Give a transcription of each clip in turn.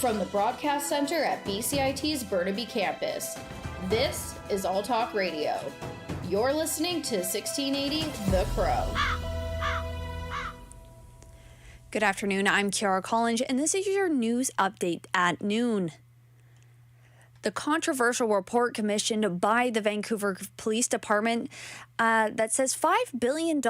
From the Broadcast Center at BCIT's Burnaby Campus, this is All Talk Radio. You're listening to 1680 The Crow. Good afternoon, I'm Kiara Collins, and this is your news update at noon. The controversial report commissioned by the Vancouver Police Department that says $5 billion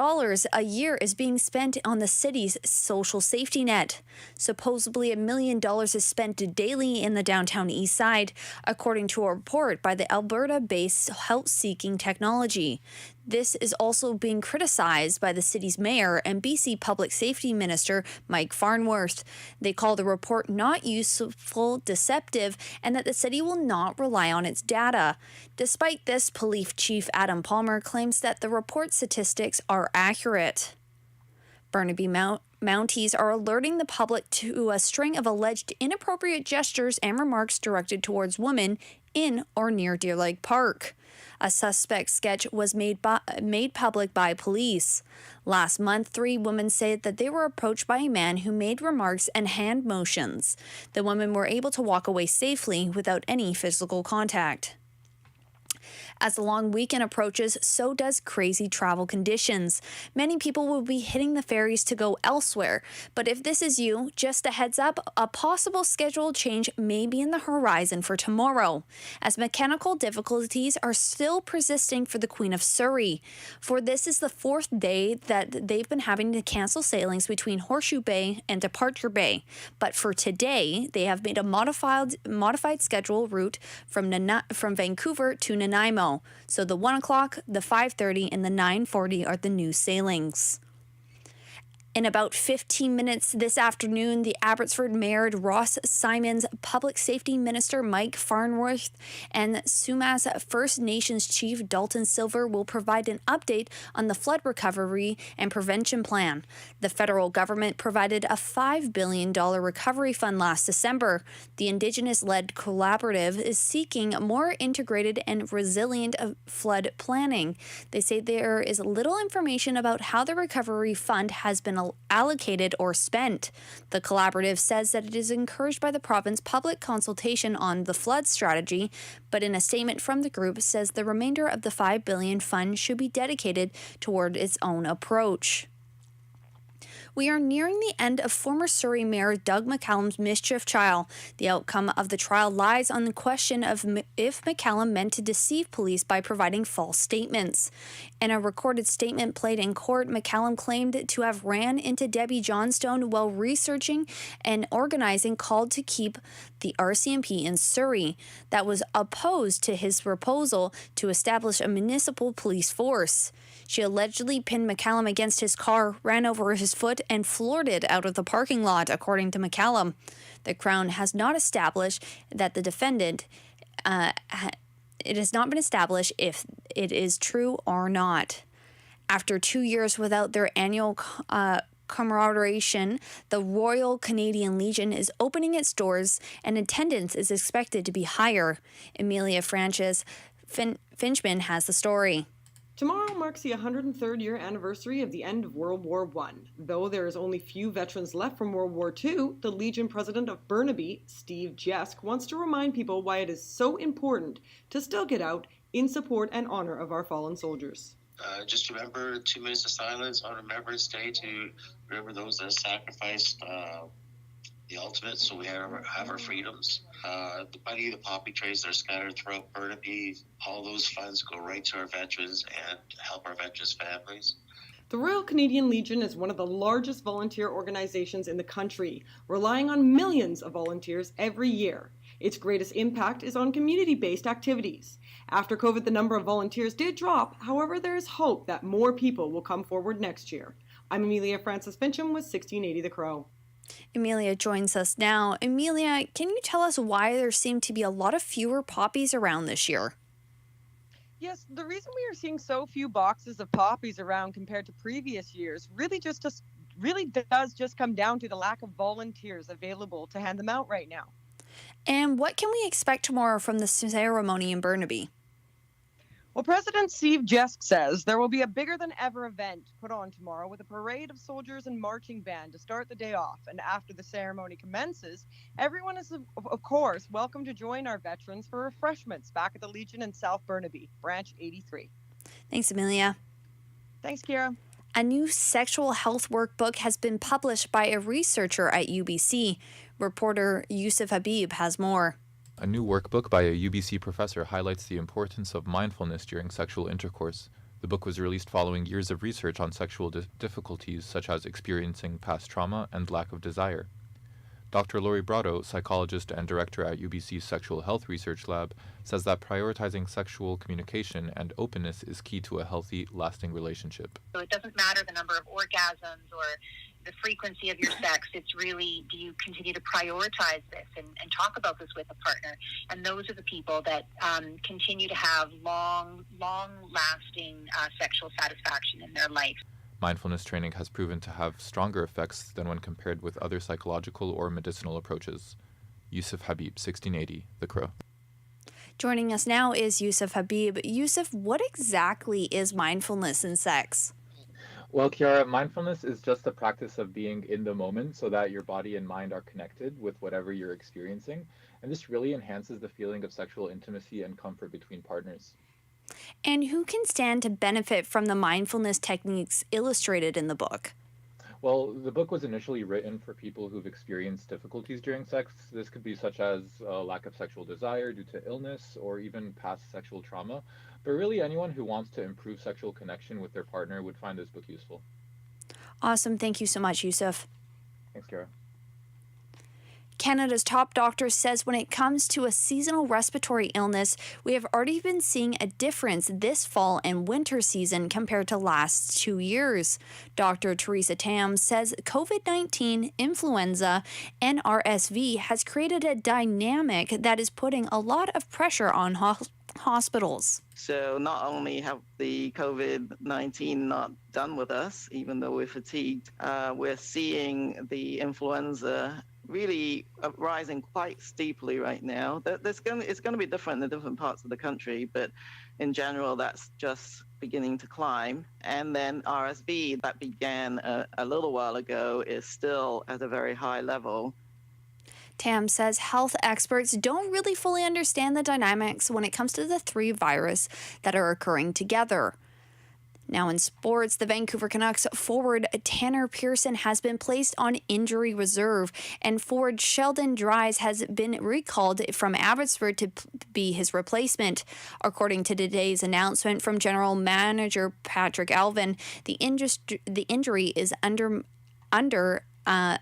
a year is being spent on the city's social safety net. Supposedly $1 million is spent daily in the downtown east side, according to a report by the Alberta-based Health-Seeking Technology. This is also being criticized by the city's mayor and BC Public Safety Minister Mike Farnworth. They call the report not useful, deceptive, and that the city will not rely on its data. Despite this, Police Chief Adam Palmer claims that the report's statistics are accurate. Burnaby Mounties are alerting the public to a string of alleged inappropriate gestures and remarks directed towards women in or near Deer Lake Park. A suspect sketch was made public by police. Last month, 3 women said that they were approached by a man who made remarks and hand motions. The women were able to walk away safely without any physical contact. As the long weekend approaches, so does crazy travel conditions. Many people will be hitting the ferries to go elsewhere. But if this is you, just a heads up, a possible schedule change may be in the horizon for tomorrow, as mechanical difficulties are still persisting for the Queen of Surrey. For this is the 4th day that they've been having to cancel sailings between Horseshoe Bay and Departure Bay. But for today, they have made a modified schedule route from Vancouver to Nanaimo. So the 1 o'clock, the 5:30, and the 9:40 are the new sailings. In about 15 minutes this afternoon, the Abbotsford Mayor Ross Simons, Public Safety Minister Mike Farnworth, and Sumas First Nations Chief Dalton Silver will provide an update on the flood recovery and prevention plan. The federal government provided a $5 billion recovery fund last December. The Indigenous-led collaborative is seeking more integrated and resilient flood planning. They say there is little information about how the recovery fund has been allocated or spent. The collaborative says that it is encouraged by the province's public consultation on the flood strategy, but in a statement from the group says the remainder of the $5 billion fund should be dedicated toward its own approach. We are nearing the end of former Surrey Mayor Doug McCallum's mischief trial. The outcome of the trial lies on the question of if McCallum meant to deceive police by providing false statements. In a recorded statement played in court, McCallum claimed to have ran into Debbie Johnstone while researching and organizing called to keep the RCMP in Surrey. That was opposed to his proposal to establish a municipal police force. She allegedly pinned McCallum against his car, ran over his foot, and floored it out of the parking lot, according to McCallum. The Crown has not established that the defendant, it has not been established if it is true or not. After 2 years without their annual commemoration, the Royal Canadian Legion is opening its doors and attendance is expected to be higher. Amelia Francis Finchman has the story. Tomorrow marks the 103rd year anniversary of the end of World War I. Though there is only few veterans left from World War II, the Legion president of Burnaby, Steve Jesk, wants to remind people why it is so important to still get out in support and honor of our fallen soldiers. Just remember 2 minutes of silence on Remembrance Day to remember those that sacrificed the ultimate so we have our freedoms. The money, the poppy trays that are scattered throughout Burnaby, all those funds go right to our veterans and help our veterans' families. The Royal Canadian Legion is one of the largest volunteer organizations in the country, relying on millions of volunteers every year. Its greatest impact is on community-based activities. After COVID, the number of volunteers did drop. However, there is hope that more people will come forward next year. I'm Amelia Francis Fincham with 1680 The Crow. Amelia joins us now. Amelia, can you tell us why there seem to be a lot of fewer poppies around this year? Yes, the reason we are seeing so few boxes of poppies around compared to previous years really does just come down to the lack of volunteers available to hand them out right now. And what can we expect tomorrow from the ceremony in Burnaby? Well, President Steve Jesk says there will be a bigger than ever event put on tomorrow with a parade of soldiers and marching band to start the day off. And after the ceremony commences, everyone is, of course, welcome to join our veterans for refreshments back at the Legion in South Burnaby, Branch 83. Thanks, Amelia. Thanks, Kira. A new sexual health workbook has been published by a researcher at UBC. Reporter Yusuf Habib has more. A new workbook by a UBC professor highlights the importance of mindfulness during sexual intercourse. The book was released following years of research on sexual difficulties such as experiencing past trauma and lack of desire. Dr. Lori Brotto, psychologist and director at UBC's Sexual Health Research Lab, says that prioritizing sexual communication and openness is key to a healthy, lasting relationship. So it doesn't matter the number of orgasms or the frequency of your sex. It's really, do you continue to prioritize this and talk about this with a partner? And those are the people that continue to have long-lasting sexual satisfaction in their life. Mindfulness training has proven to have stronger effects than when compared with other psychological or medicinal approaches. Yusuf Habib, 1680, The Crow. Joining us now is Yusuf Habib. Yusuf, what exactly is mindfulness in sex? Well, Kiara, mindfulness is just the practice of being in the moment so that your body and mind are connected with whatever you're experiencing. And this really enhances the feeling of sexual intimacy and comfort between partners. And who can stand to benefit from the mindfulness techniques illustrated in the book? Well, the book was initially written for people who've experienced difficulties during sex. This could be such as a lack of sexual desire due to illness or even past sexual trauma. But really, anyone who wants to improve sexual connection with their partner would find this book useful. Awesome. Thank you so much, Yusuf. Thanks, Kara. Canada's top doctor says when it comes to a seasonal respiratory illness, we have already been seeing a difference this fall and winter season compared to last 2 years. Dr. Teresa Tam says COVID-19, influenza, and RSV has created a dynamic that is putting a lot of pressure on hospitals. So not only have the COVID-19 not done with us, even though we're fatigued, we're seeing the influenza really rising quite steeply right now. It's going to be different in the different parts of the country, but in general, that's just beginning to climb. And then RSV, that began a little while ago, is still at a very high level. Tam says health experts don't really fully understand the dynamics when it comes to the three viruses that are occurring together. Now in sports, the Vancouver Canucks forward Tanner Pearson has been placed on injury reserve, and forward Sheldon Dries has been recalled from Abbotsford to be his replacement. According to today's announcement from General Manager Patrick Alvin, the injury is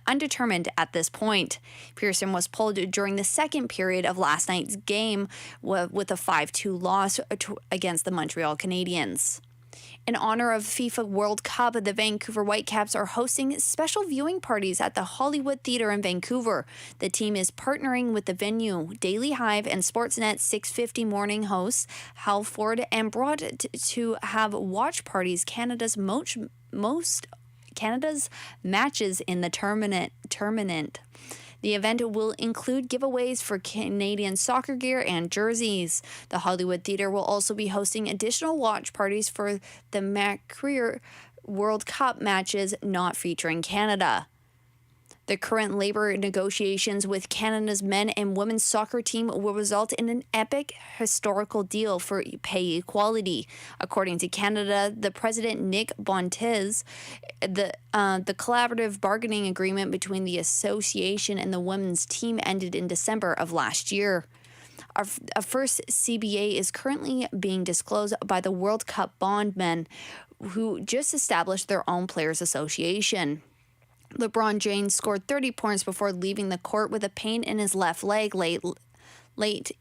undetermined at this point. Pearson was pulled during the second period of last night's game with a 5-2 loss against the Montreal Canadiens. In honor of FIFA World Cup, the Vancouver Whitecaps are hosting special viewing parties at the Hollywood Theatre in Vancouver. The team is partnering with the venue, Daily Hive, and Sportsnet 650 morning hosts Hal Ford, and brought to have watch parties Canada's matches in the tournament. The event will include giveaways for Canadian soccer gear and jerseys. The Hollywood Theatre will also be hosting additional watch parties for the McCreer World Cup matches not featuring Canada. The current labor negotiations with Canada's men and women's soccer team will result in an epic historical deal for pay equality. According to Canada, the President Nick Bontes, the collaborative bargaining agreement between the association and the women's team ended in December of last year. A first CBA is currently being disclosed by the World Cup bondmen, who just established their own players' association. LeBron James scored 30 points before leaving the court with a pain in his left leg late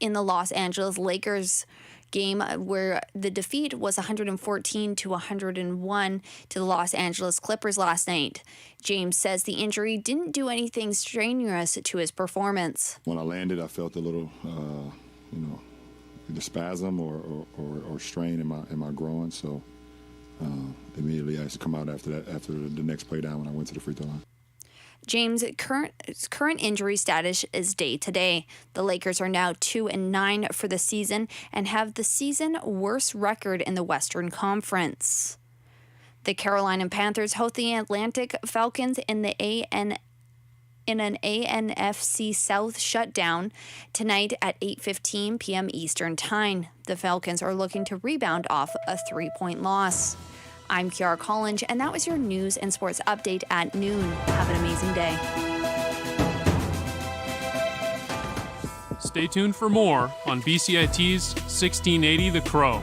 in the Los Angeles Lakers game, where the defeat was 114-101 to the Los Angeles Clippers last night. James says the injury didn't do anything strenuous to his performance. When I landed, I felt a little, either spasm or strain in my groin, so immediately I had to come out after the next play down when I went to the free throw line. James' current injury status is day-to-day. The Lakers are now 2-9 for the season and have the season worst record in the Western Conference. The Carolina Panthers host the Atlantic Falcons in an ANFC South shutdown tonight at 8:15 p.m. Eastern Time. The Falcons are looking to rebound off a 3-point loss. I'm Kiara Collins, and that was your news and sports update at noon. Have an amazing day. Stay tuned for more on BCIT's 1680 The Crow.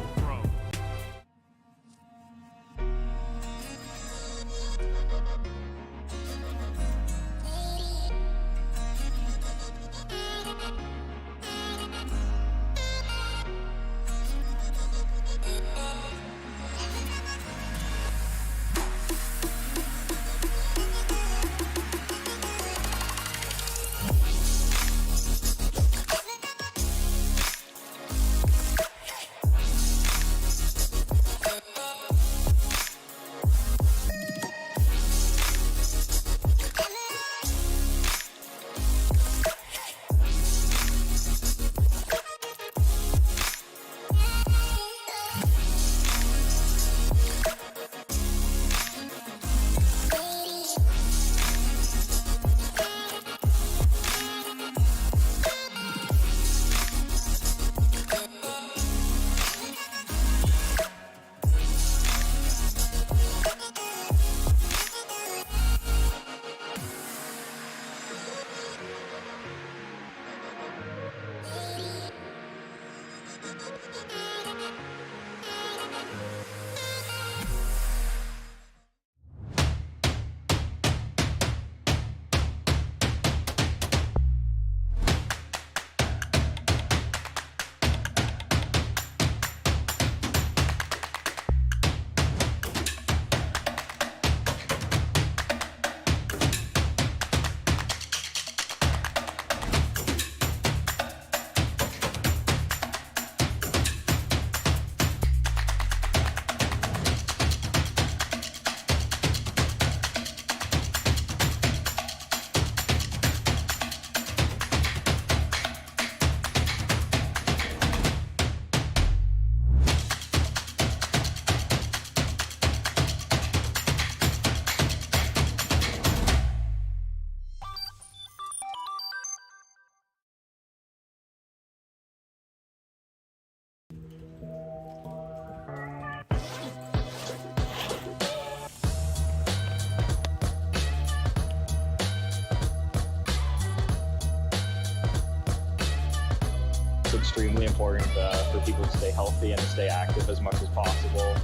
It's extremely important for people to stay healthy and to stay active as much as possible.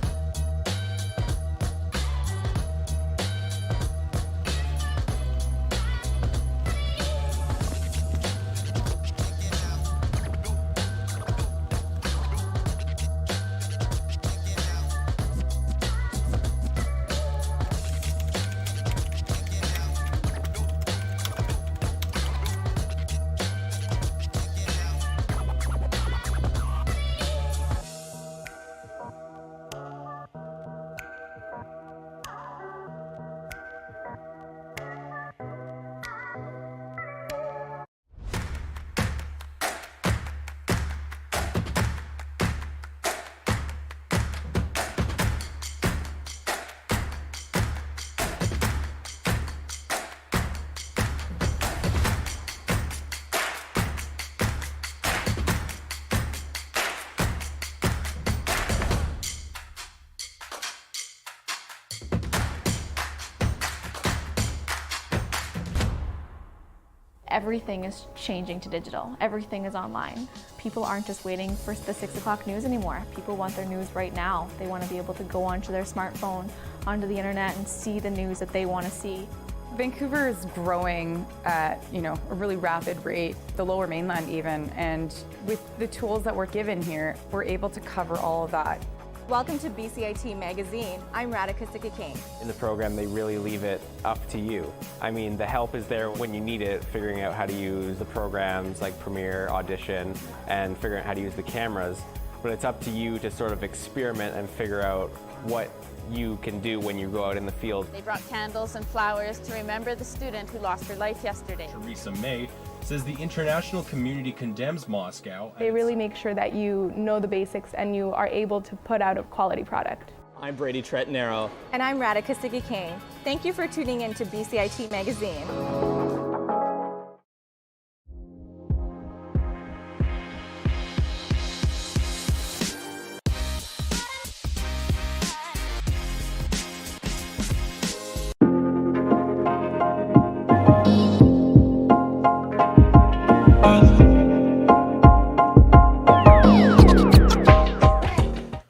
Everything is changing to digital. Everything is online. People aren't just waiting for the 6 o'clock news anymore. People want their news right now. They want to be able to go onto their smartphone, onto the internet, and see the news that they want to see. Vancouver is growing at, a really rapid rate, the Lower Mainland even, and with the tools that we're given here, we're able to cover all of that. Welcome to BCIT Magazine. I'm Radhika Sikka-King. In the program, they really leave it up to you. I mean, the help is there when you need it, figuring out how to use the programs like Premiere, Audition, and figuring out how to use the cameras. But it's up to you to sort of experiment and figure out what you can do when you go out in the field. They brought candles and flowers to remember the student who lost her life yesterday. Theresa May says the international community condemns Moscow. They really make sure that you know the basics and you are able to put out a quality product. I'm Brady Tretnero. And I'm Radhika King. Thank you for tuning in to BCIT Magazine.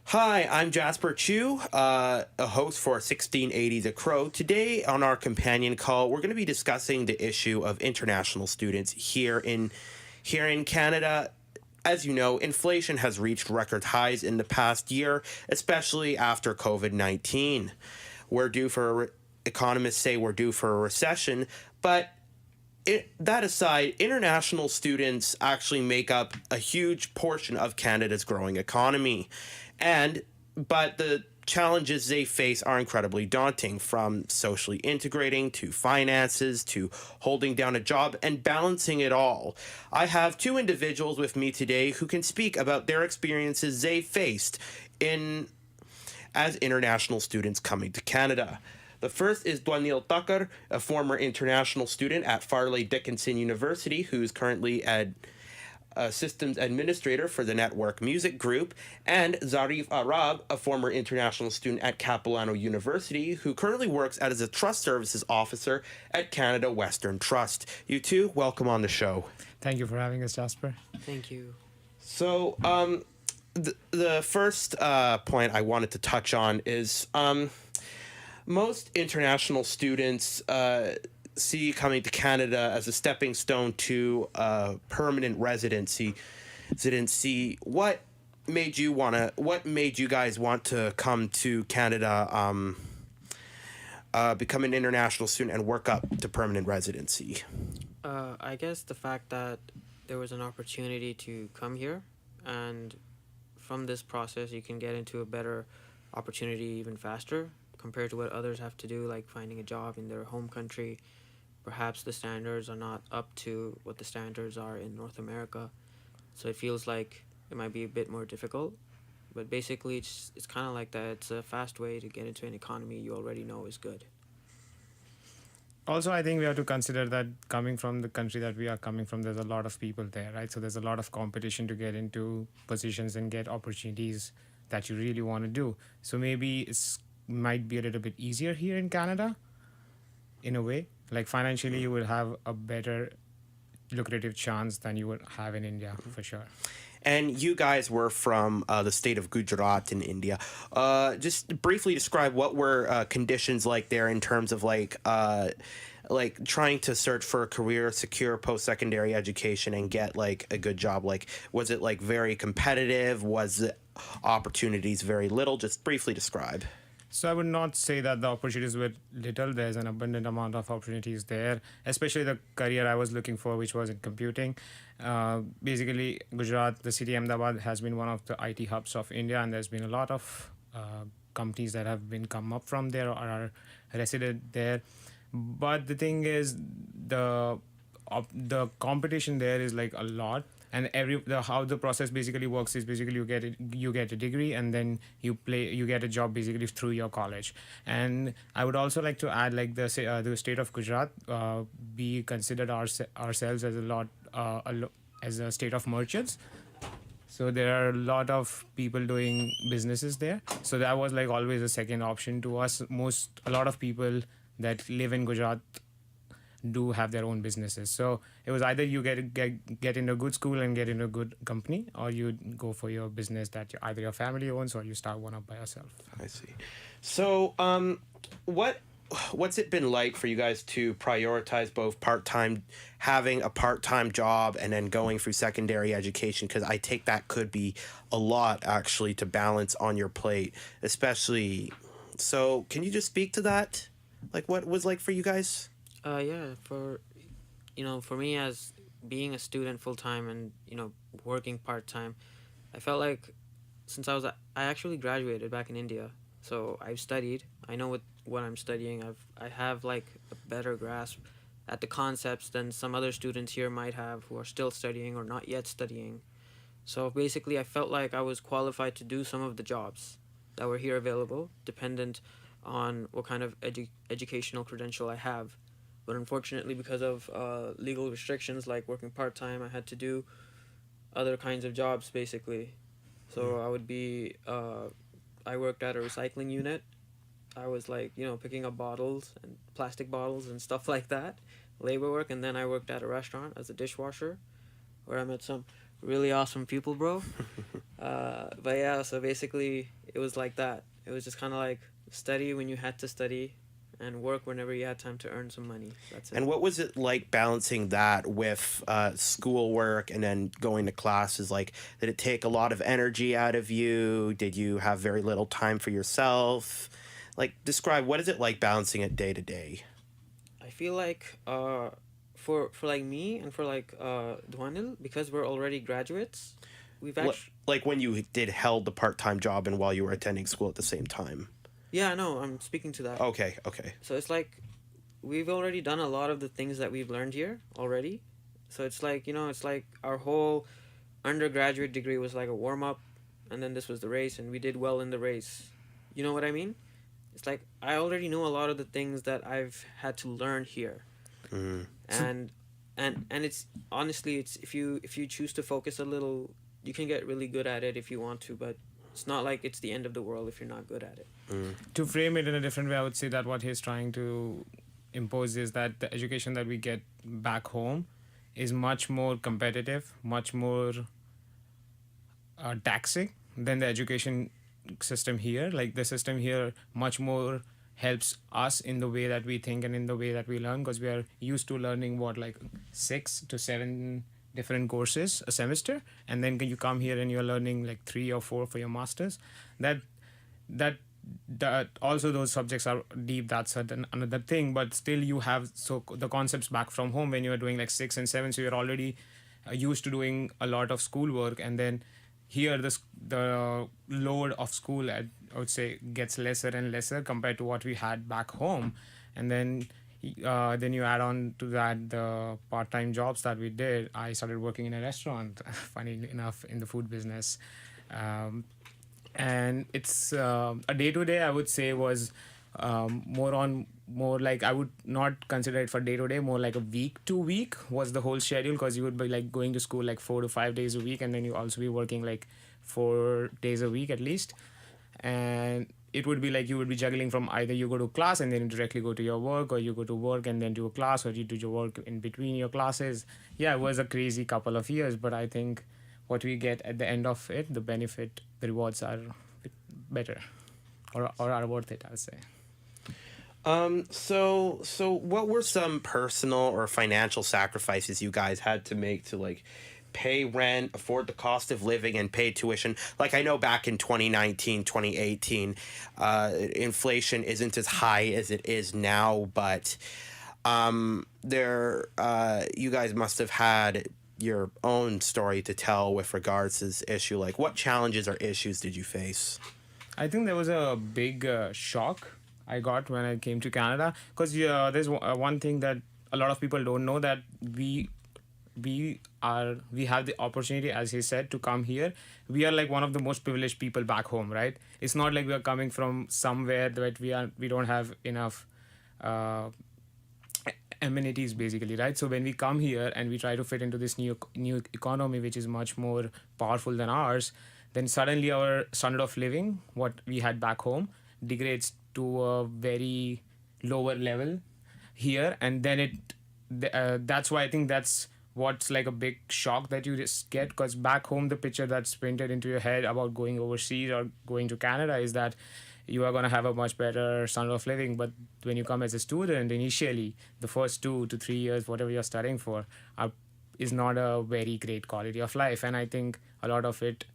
Hi, I'm Jasper Chu, a host for 1680 The Crow. Today on our companion call, we're going to be discussing the issue of international students here in Canada. As you know, inflation has reached record highs in the past year, especially after COVID-19. Economists say we're due for a recession, but that aside, international students actually make up a huge portion of Canada's growing economy. But the challenges they face are incredibly daunting, from socially integrating to finances to holding down a job and balancing it all. I have two individuals with me today who can speak about their experiences they faced as international students coming to Canada. The first is Dwaniel Tucker, a former international student at Farley Dickinson University, who's currently a systems administrator for the Network Music Group, and Zarif Arab, a former international student at Capilano University, who currently works as a trust services officer at Canada Western Trust. You two, welcome on the show. Thank you for having us, Jasper. Thank you. So, the first point I wanted to touch on is most international students see coming to Canada as a stepping stone to permanent residency. What made you guys want to come to Canada, become an international student and work up to permanent residency? I guess the fact that there was an opportunity to come here, and from this process you can get into a better opportunity even faster compared to what others have to do, like finding a job in their home country. Perhaps the standards are not up to what the standards are in North America, so it feels like it might be a bit more difficult. But basically, it's kind of like that. It's a fast way to get into an economy you already know is good. Also, I think we have to consider that coming from the country that we are coming from, there's a lot of people there, right? So there's a lot of competition to get into positions and get opportunities that you really want to do. So maybe it might be a little bit easier here in Canada, in a way. Like financially, you will have a better lucrative chance than you would have in India, for sure. And you guys were from the state of Gujarat in India. Just briefly describe what were conditions like there in terms of like trying to search for a career, secure post-secondary education, and get like a good job. Like, was it like very competitive? Was it opportunities very little? Just briefly describe. So I would not say that the opportunities were little. There's an abundant amount of opportunities there, especially the career I was looking for, which was in computing. Basically, Gujarat, the city Ahmedabad, has been one of the IT hubs of India, and there's been a lot of companies that have been come up from there or are resident there. But the thing is, the competition there is like a lot. And how the process basically works is basically you get a degree and then you get a job basically through your college. And I would also like to add, like the state of Gujarat, we considered ourselves as a state of merchants. So there are a lot of people doing businesses there. So that was like always a second option to us. A lot of people that live in Gujarat do have their own businesses. So it was either you get in a good school and get in a good company, or you go for your business that either your family owns or you start one up by yourself. I see. So what's it been like for you guys to prioritize both having a part-time job and then going through secondary education? Because I take that could be a lot actually to balance on your plate, especially. So can you just speak to that? Like what it was like for you guys? For me, as being a student full-time and, working part-time, I felt like since I actually graduated back in India, So I've studied. I know what I'm studying. I have like a better grasp at the concepts than some other students here might have who are still studying or not yet studying. So basically, I felt like I was qualified to do some of the jobs that were here available, dependent on what kind of educational credential I have. But unfortunately, because of legal restrictions like working part-time, I had to do other kinds of jobs, basically. So I would be, I worked at a recycling unit. I was like, picking up bottles and plastic bottles and stuff like that, labor work. And then I worked at a restaurant as a dishwasher, where I met some really awesome people, bro. But yeah, so basically it was like that. It was just kind of like study when you had to study and work whenever you had time to earn some money. That's it. And what was it like balancing that with schoolwork and then going to classes? Like, did it take a lot of energy out of you? Did you have very little time for yourself? Like, describe, what is it like balancing it day to day? I feel like for like me and for like Dwanil, because we're already graduates, we've actually... Like when you held the part-time job and while you were attending school at the same time? Yeah, no, I'm speaking to that. Okay. So it's like we've already done a lot of the things that we've learned here already. So it's like, it's like our whole undergraduate degree was like a warm-up, and then this was the race, and we did well in the race. You know what I mean? It's like I already know a lot of the things that I've had to learn here. And it's honestly, it's if you choose to focus a little, you can get really good at it if you want to, but it's not like it's the end of the world if you're not good at it. To frame it in a different way, I would say that what he's trying to impose is that the education that we get back home is much more competitive, much more taxing than the education system here. Like, the system here much more helps us in the way that we think and in the way that we learn, because we are used to learning 6 to 7 different courses a semester, and then you come here and you're learning like 3 or 4 for your masters. That also those subjects are deep, that's another thing, but still you have the concepts back from home when you're doing like 6 and 7, so you're already used to doing a lot of schoolwork, and then here the load of school, I would say, gets lesser and lesser compared to what we had back home. And then you add on to that the part-time jobs that we did. I started working in a restaurant, funny enough, in the food business. And it's a day-to-day, I would say, was more like, I would not consider it for day-to-day, more like a week-to-week was the whole schedule, because you would be like going to school like 4 to 5 days a week, and then you also be working like 4 days a week at least. And it would be like you would be juggling from either you go to class and then you directly go to your work, or you go to work and then do a class, or you do your work in between your classes. Yeah, it was a crazy couple of years, but I think what we get at the end of it, the benefit, the rewards are better, or are worth it, I would say. So what were some personal or financial sacrifices you guys had to make to like pay rent, afford the cost of living, and pay tuition? Like, I know back in 2019, 2018, inflation isn't as high as it is now, but you guys must have had your own story to tell with regards to this issue. Like, what challenges or issues did you face? I think there was a big shock I got when I came to Canada, because there's one thing that a lot of people don't know, that we have the opportunity, as he said, to come here. We are like one of the most privileged people back home, right? It's not like we are coming from somewhere that we don't have enough amenities, basically, right? So when we come here and we try to fit into this new economy, which is much more powerful than ours, then suddenly our standard of living, what we had back home, degrades to a very lower level here. And then that's why I think that's what's like a big shock that you just get, because back home the picture that's painted into your head about going overseas or going to Canada is that you are going to have a much better standard of living. But when you come as a student, initially the first 2 to 3 years, whatever you're studying for, is not a very great quality of life. And I think a lot of it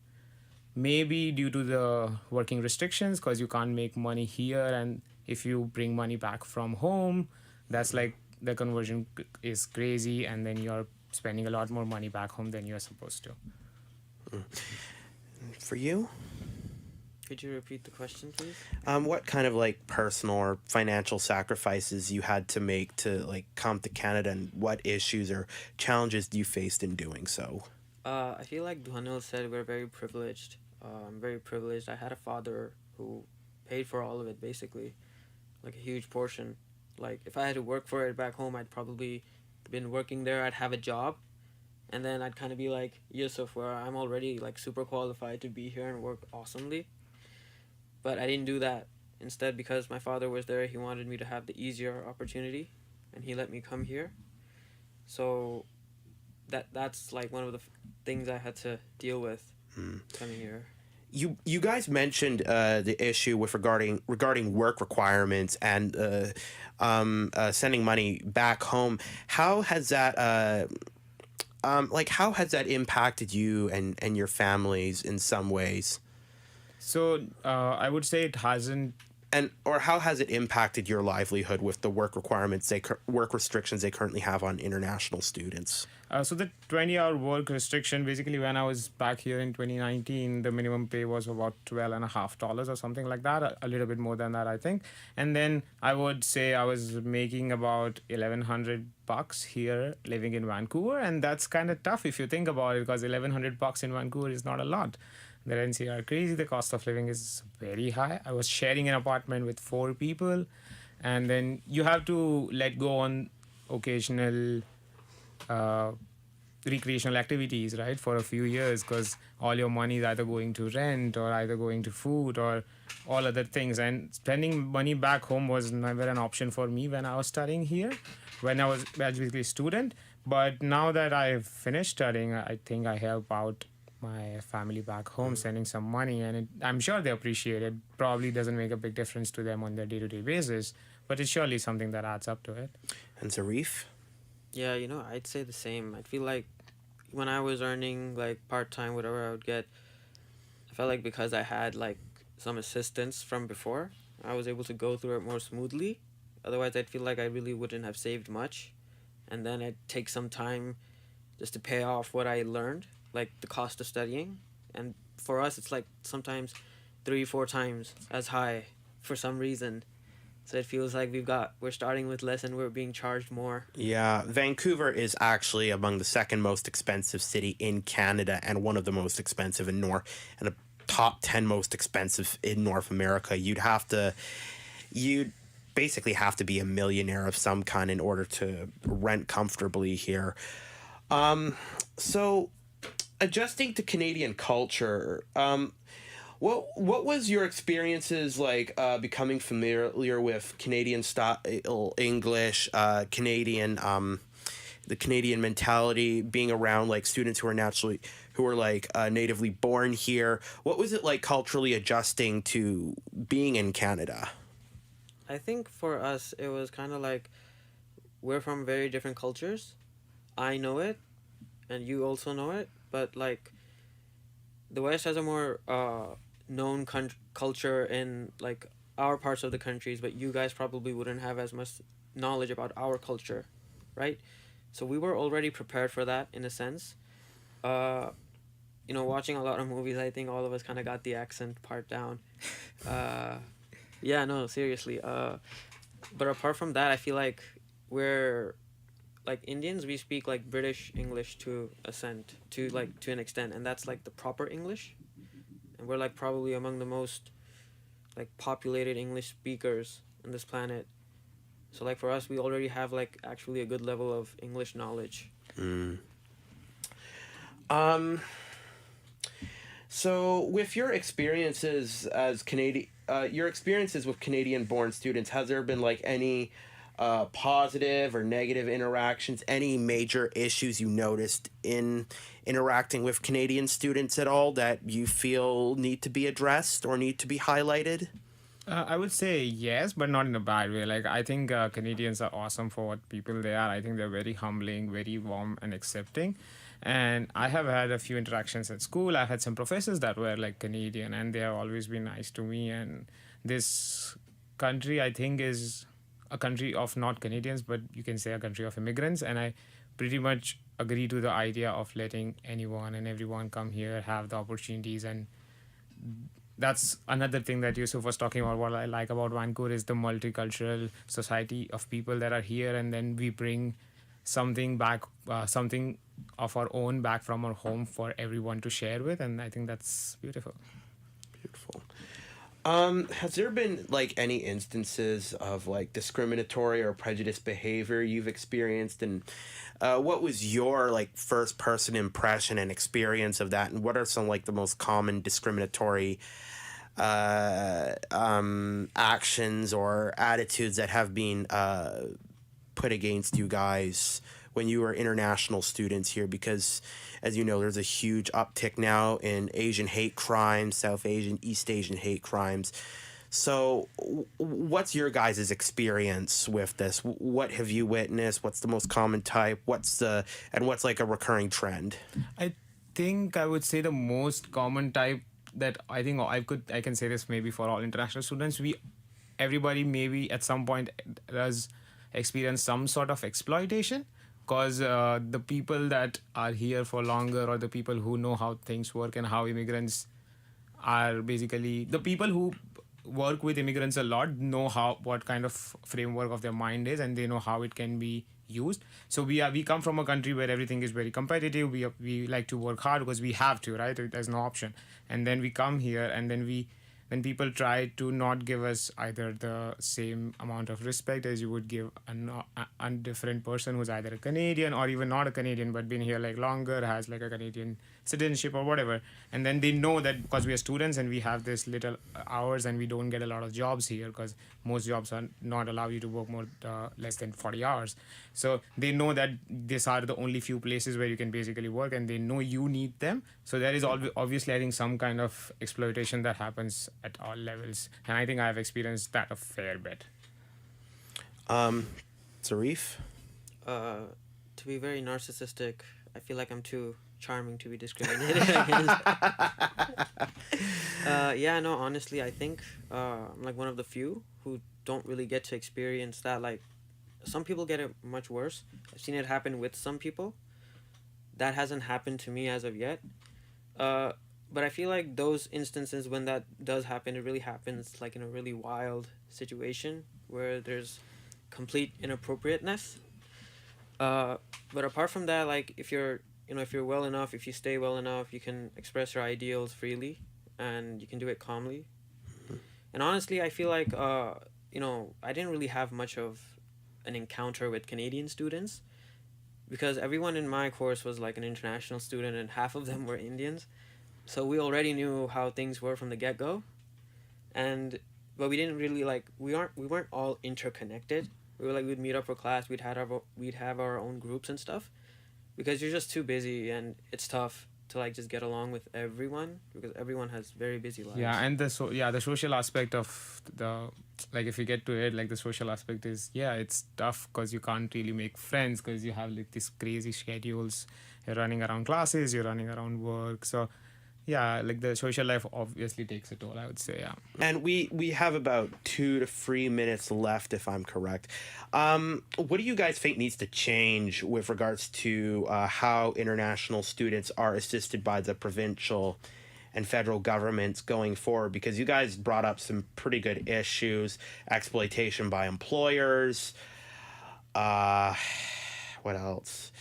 may be due to the working restrictions, because you can't make money here, and if you bring money back from home, that's like the conversion is crazy, and then you're spending a lot more money back home than you're supposed to. For you? Could you repeat the question, please? What kind of like personal or financial sacrifices you had to make to like come to Canada, and what issues or challenges you faced in doing so? I feel like Dhwanil said we're very privileged. I'm very privileged. I had a father who paid for all of it, basically, like a huge portion. Like if I had to work for it back home, I'd probably been working there. I'd have a job, and then I'd kind of be like Yusuf, where I'm already like super qualified to be here and work awesomely. But I didn't do that. Instead, because my father was there, he wanted me to have the easier opportunity, and he let me come here. So that's like one of the things I had to deal with coming here. You guys mentioned the issue with regarding work requirements and sending money back home. How has that how has that impacted you and your families in some ways? So I would say it hasn't. Or how has it impacted your livelihood with the work requirements, work restrictions they currently have on international students? So the 20-hour work restriction, basically when I was back here in 2019, the minimum pay was about $12.50 or something like that, a little bit more than that, I think. And then I would say I was making about $1,100 here living in Vancouver. And that's kind of tough if you think about it, because $1,100 in Vancouver is not a lot. The rents here are crazy. The cost of living is very high. I was sharing an apartment with 4 people, and then you have to let go on occasional recreational activities, right, for a few years, because all your money is either going to rent or either going to food or all other things. And spending money back home was never an option for me when I was studying here, when I was basically a student. But now that I've finished studying, I think I help out my family back home, sending some money, and I'm sure they appreciate it. Probably doesn't make a big difference to them on their day-to-day basis, but it's surely something that adds up to it. And Zarif? Yeah, I'd say the same. I feel like when I was earning like part-time, whatever I would get, I felt like because I had like some assistance from before, I was able to go through it more smoothly. Otherwise, I'd feel like I really wouldn't have saved much, and then I'd take some time just to pay off what I learned, like the cost of studying. And for us, it's like sometimes 3-4 times as high for some reason. So it feels like we're starting with less and we're being charged more. Yeah, Vancouver is actually among the second most expensive city in Canada and one of the most expensive in and a top 10 most expensive in North America. You'd basically have to be a millionaire of some kind in order to rent comfortably here. So adjusting to Canadian culture, what was your experiences like becoming familiar with Canadian style English, the Canadian mentality, being around like students who are natively born here? What was it like culturally adjusting to being in Canada? I think for us, it was kind of like we're from very different cultures. I know it, and you also know it, but like the West has a more known culture in like our parts of the countries, but you guys probably wouldn't have as much knowledge about our culture, right? So we were already prepared for that in a sense. Watching a lot of movies, I think all of us kind of got the accent part down. Yeah, no, seriously. But apart from that, I feel like we're like Indians. We speak like British English to an extent, and that's like the proper English. And we're like probably among the most like populated English speakers on this planet. So like for us, we already have like actually a good level of English knowledge. So with your experiences as your experiences with Canadian-born students, has there been like any positive or negative interactions, any major issues you noticed in interacting with Canadian students at all that you feel need to be addressed or need to be highlighted? I would say yes, but not in a bad way. Like, I think Canadians are awesome for what people they are. I think they're very humbling, very warm and accepting. And I have had a few interactions at school. I've had some professors that were like Canadian, and they have always been nice to me. And this country, I think, is a country of not Canadians, but you can say a country of immigrants. And I pretty much agree to the idea of letting anyone and everyone come here, have the opportunities, and that's another thing that Yusuf was talking about. What I like about Vancouver is the multicultural society of people that are here, and then we bring something back, something of our own back from our home for everyone to share with, and I think that's beautiful. Beautiful. Has there been like any instances of like discriminatory or prejudiced behavior you've experienced, and what was your like first person impression and experience of that, and what are some like the most common discriminatory actions or attitudes that have been put against you guys when you were international students here? Because as you know, there's a huge uptick now in Asian hate crimes, South Asian, East Asian hate crimes. So what's your guys' experience with this? What have you witnessed? What's the most common type? What's like a recurring trend? I think I would say the most common type that I think I can say this maybe for all international students, everybody maybe at some point does experience some sort of exploitation, because the people that are here for longer, or the people who know how things work and how immigrants are, basically the people who work with immigrants a lot know what kind of framework of their mind is, and they know how it can be used. So we come from a country where everything is very competitive. We like to work hard because we have to, right? There's no option. And then we come here, and then when people try to not give us either the same amount of respect as you would give a different person who's either a Canadian or even not a Canadian but been here like longer, has like a Canadian citizenship or whatever, and then they know that because we are students and we have this little hours and we don't get a lot of jobs here, because most jobs are not allow you to work more less than 40 hours. So they know that these are the only few places where you can basically work, and they know you need them. So there is obviously, I think, some kind of exploitation that happens at all levels, and I think I've experienced that a fair bit. Zarif? To be very narcissistic, I feel like I'm too charming to be discriminated against. No, honestly, I think I'm like one of the few who don't really get to experience that. Like, some people get it much worse. I've seen it happen with some people. That hasn't happened to me as of yet. But I feel like those instances when that does happen, it really happens like in a really wild situation where there's complete inappropriateness. But apart from that, like if you're well enough, if you stay well enough, you can express your ideals freely and you can do it calmly. And honestly, I feel like, I didn't really have much of an encounter with Canadian students because everyone in my course was like an international student and half of them were Indians. So we already knew how things were from the get-go. But we didn't really we weren't all interconnected. We were we'd meet up for class, we'd have our own groups and stuff, because you're just too busy and it's tough to just get along with everyone because everyone has very busy lives. Yeah, and the social aspect of if you get to it, the social aspect is, it's tough because you can't really make friends because you have these crazy schedules. You're running around classes, you're running around work. So the social life obviously takes a toll, I would say, And we have about 2 to 3 minutes left, if I'm correct. What do you guys think needs to change with regards to how international students are assisted by the provincial and federal governments going forward? Because you guys brought up some pretty good issues, exploitation by employers. What else?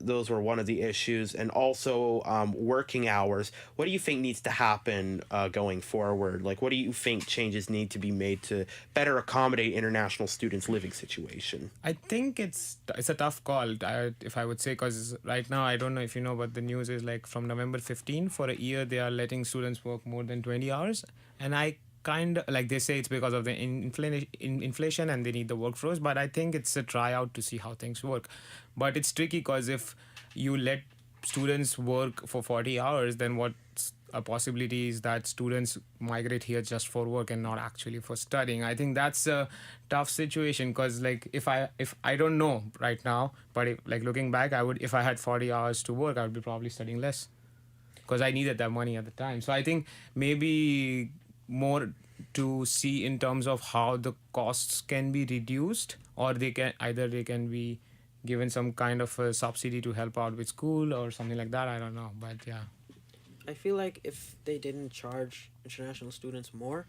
Those were one of the issues, and also working hours. What do you think needs to happen going forward? What do you think changes need to be made to better accommodate international students' living situation? I think it's a tough call, if I would say, because right now, I don't know if you know, but the news is from November 15 for a year, they are letting students work more than 20 hours. And I kind of, they say it's because of the inflation and they need the workforce, but I think it's a tryout to see how things work. But it's tricky because if you let students work for 40 hours, then what's a possibility is that students migrate here just for work and not actually for studying. I think that's a tough situation because if I don't know right now, but looking back, if I had 40 hours to work, I would be probably studying less because I needed that money at the time. So I think maybe more to see in terms of how the costs can be reduced, or they can be given some kind of a subsidy to help out with school or something like that. I don't know, but yeah. I feel like if they didn't charge international students more,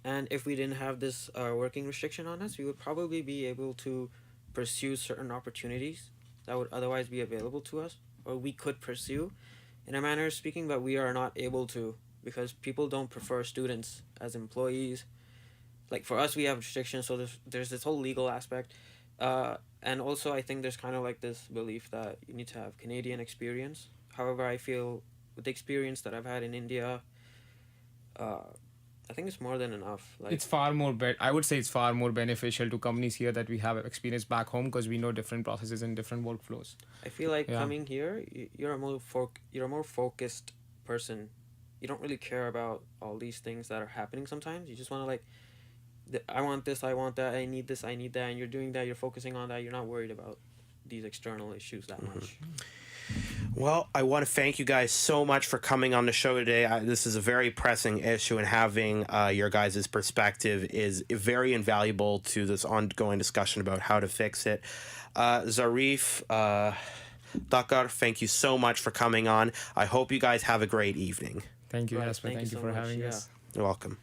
and if we didn't have this working restriction on us, we would probably be able to pursue certain opportunities that would otherwise be available to us, or we could pursue in a manner of speaking, but we are not able to because people don't prefer students as employees. Like for us, we have restrictions, so there's this whole legal aspect. And also, I think there's kind of like this belief that you need to have Canadian experience. However, I feel with the experience that I've had in India, I think it's more than enough. Like, it's far more I would say it's far more beneficial to companies here that we have experience back home because we know different processes and different workflows. I feel like coming here, you're a more focused person. You don't really care about all these things that are happening sometimes. You just want to like, I want this, I want that, I need this, I need that, and you're doing that, you're focusing on that, you're not worried about these external issues that much. Well, I want to thank you guys so much for coming on the show today. This is a very pressing issue, and having your guys' perspective is very invaluable to this ongoing discussion about how to fix it. Zarif, Dakar, thank you so much for coming on. I hope you guys have a great evening. Thank you, Jasper. Thank you for having us. You're welcome.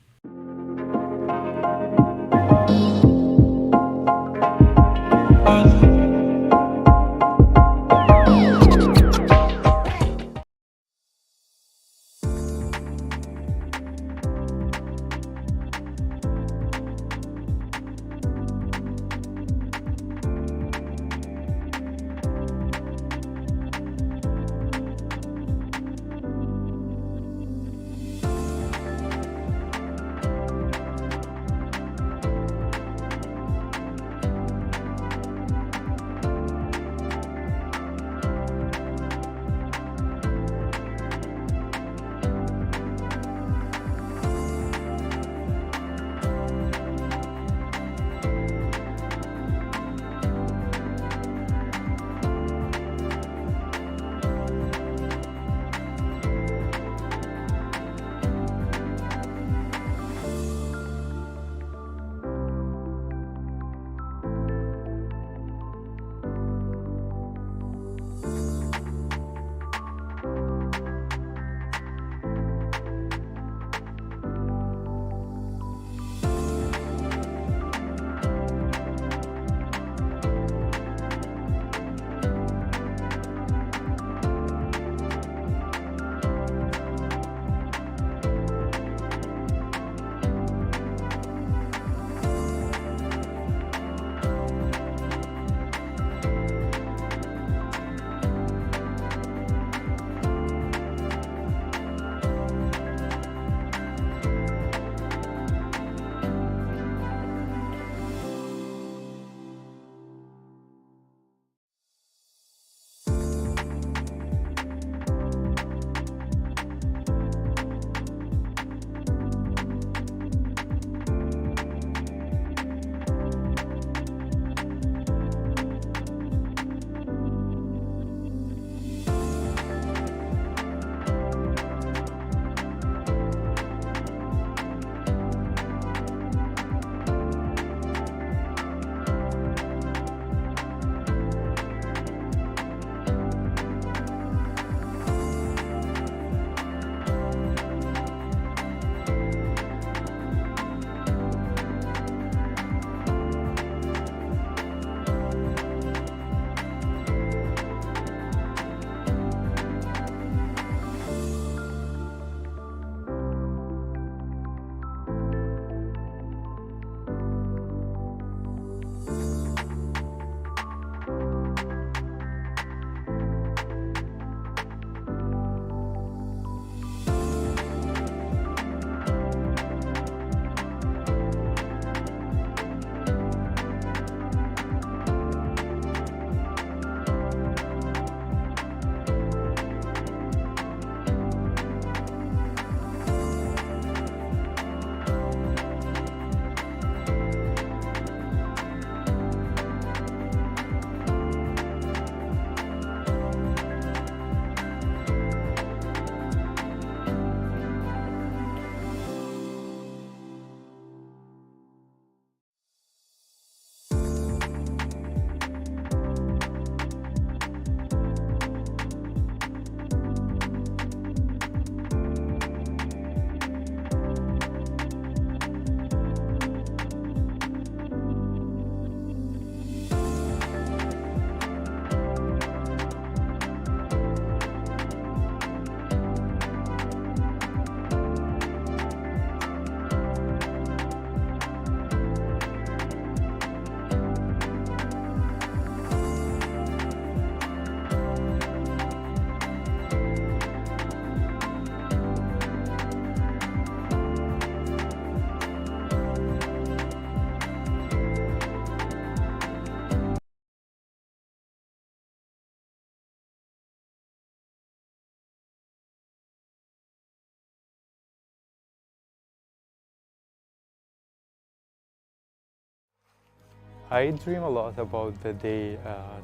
I dream a lot about the day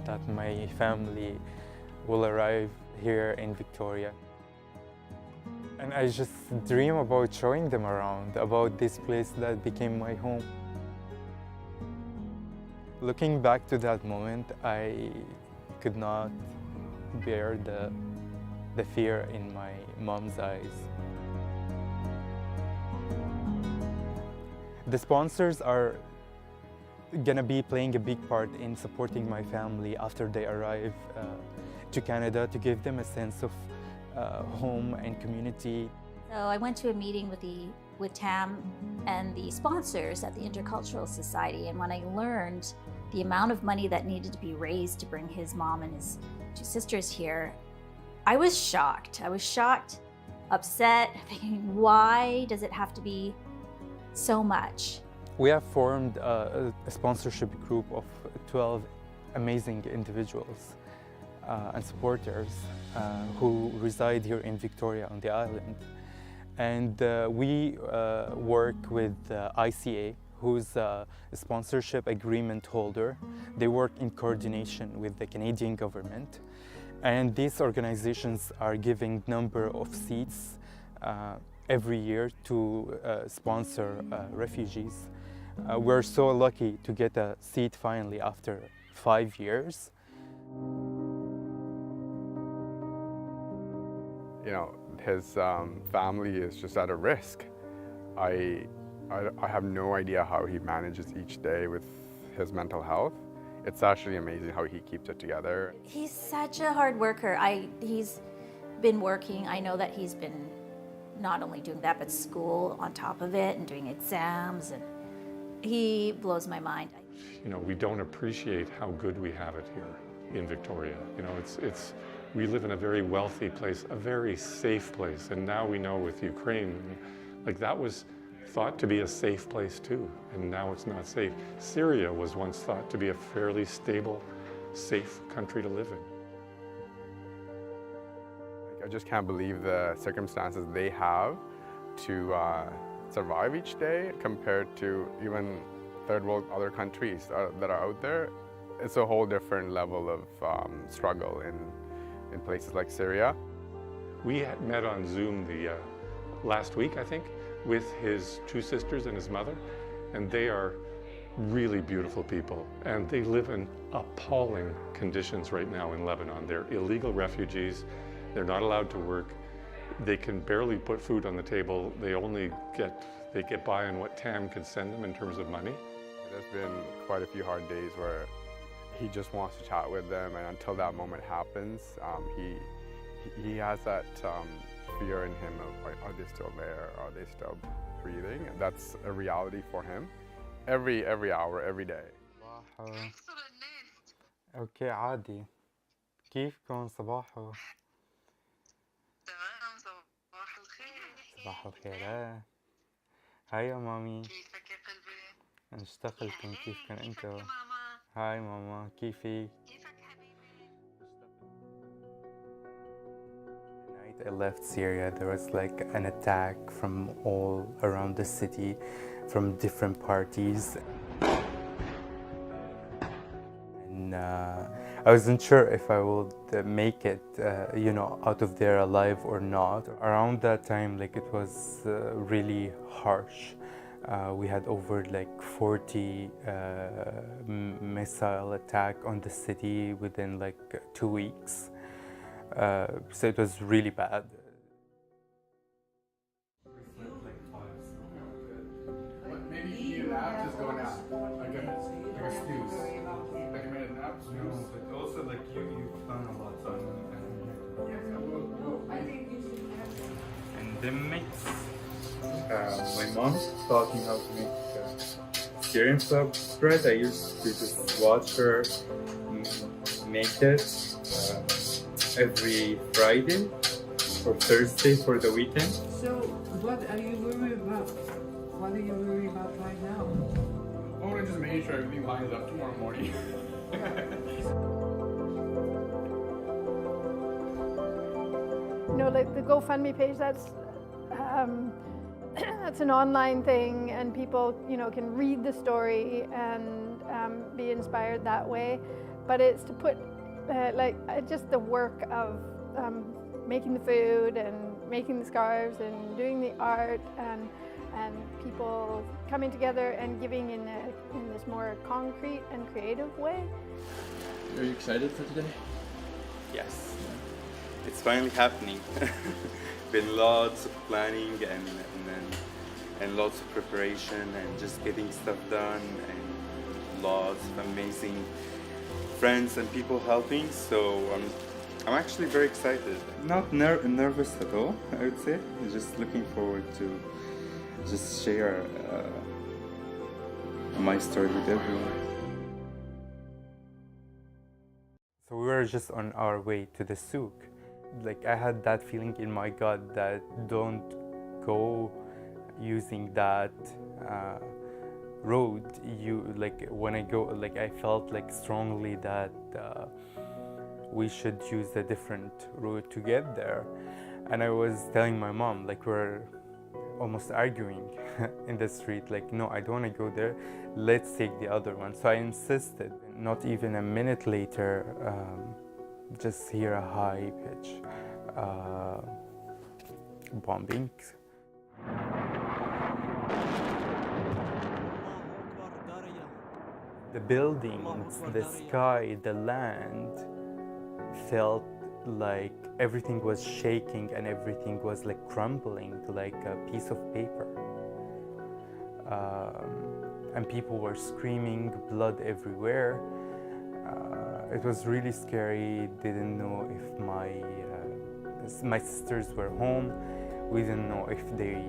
that my family will arrive here in Victoria. And I just dream about showing them around, about this place that became my home. Looking back to that moment, I could not bear the fear in my mom's eyes. The sponsors are gonna be playing a big part in supporting my family after they arrive to Canada, to give them a sense of home and community. So I went to a meeting with Tam and the sponsors at the Intercultural Society, and when I learned the amount of money that needed to be raised to bring his mom and his two sisters here, I was shocked. I was shocked, upset, thinking, why does it have to be so much? We have formed a sponsorship group of 12 amazing individuals and supporters who reside here in Victoria on the island. And we work with ICA, who's a sponsorship agreement holder. They work in coordination with the Canadian government. And these organizations are giving number of seats every year to sponsor refugees. We're so lucky to get a seat finally after 5 years. You know, his family is just at a risk. I have no idea how he manages each day with his mental health. It's actually amazing how he keeps it together. He's such a hard worker. He's been working. I know that he's been not only doing that, but school on top of it and doing exams, and he blows my mind. You know, we don't appreciate how good we have it here in Victoria. You know, we live in a very wealthy place, a very safe place, and now we know with Ukraine, like that was thought to be a safe place too, and now it's not safe. Syria was once thought to be a fairly stable, safe country to live in. I just can't believe the circumstances they have to survive each day compared to even third world other countries that are out there. It's a whole different level of struggle in places like Syria. We had met on Zoom last week, I think, with his two sisters and his mother, and they are really beautiful people, and they live in appalling conditions right now in Lebanon. They're illegal refugees, they're not allowed to work, they can barely put food on the table, they get by on what TAM can send them in terms of money. There's been quite a few hard days where he just wants to chat with them, and until that moment happens, he has that fear in him of, like, are they still there? Are they still breathing? And that's a reality for him every hour, every day. اوكي عادي. كيفكم صباحو؟ تمام صباح الخير. صباح الخير. هاي يا مامي. كيفك يا قلبي؟ اشتغلتم كيفكم انتو؟ هاي ماما كيفك؟ I left Syria, there was like an attack from all around the city, from different parties. And I wasn't sure if I would make it, you know, out of there alive or not. Around that time, like, it was really harsh. We had over like 40 missile attack on the city within like 2 weeks. So it was really bad. Maybe you need a nap, just go nap. Like a snooze. Like a minute nap, snooze. No, but also like you've done a lot, so and the mix. My mom taught me how to make Syrian club bread. I used to just watch her make it every Friday or Thursday for the weekend. So, what are you worried about? What are you worried about right now? I want to just make sure everything lines up tomorrow morning. You know, like the GoFundMe page, that's an online thing, and people, you know, can read the story and be inspired that way. But it's to put just the work of making the food and making the scarves and doing the art and people coming together and giving in this more concrete and creative way. Are you excited for today? Yes, it's finally happening. Been lots of planning and lots of preparation and just getting stuff done and lots of amazing friends and people helping. So I'm actually very excited. Not nervous at all, I would say. Just looking forward to just share my story with everyone. So we were just on our way to the souk. Like I had that feeling in my gut that don't go using that road. When I go, I felt strongly that we should use a different route to get there. And I was telling my mom, we're almost arguing in the street, no, I don't want to go there, let's take the other one. So I insisted. Not even a minute later, just hear a high pitch bombing. The buildings, the sky, the land felt like everything was shaking and everything was crumbling like a piece of paper. And people were screaming, blood everywhere. It was really scary. Didn't know if my sisters were home. We didn't know if they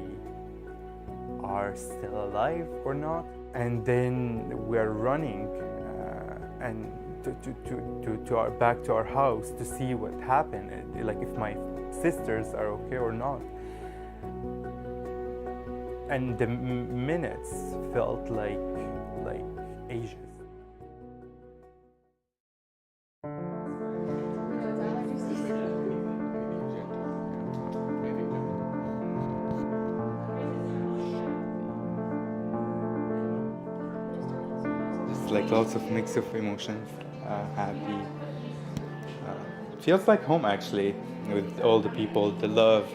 are still alive or not. And then we're running and back to our house to see what happened, if my sisters are okay or not. And the minutes felt like ages. Just lots of mix of emotions, happy. Feels like home actually, with all the people, the love,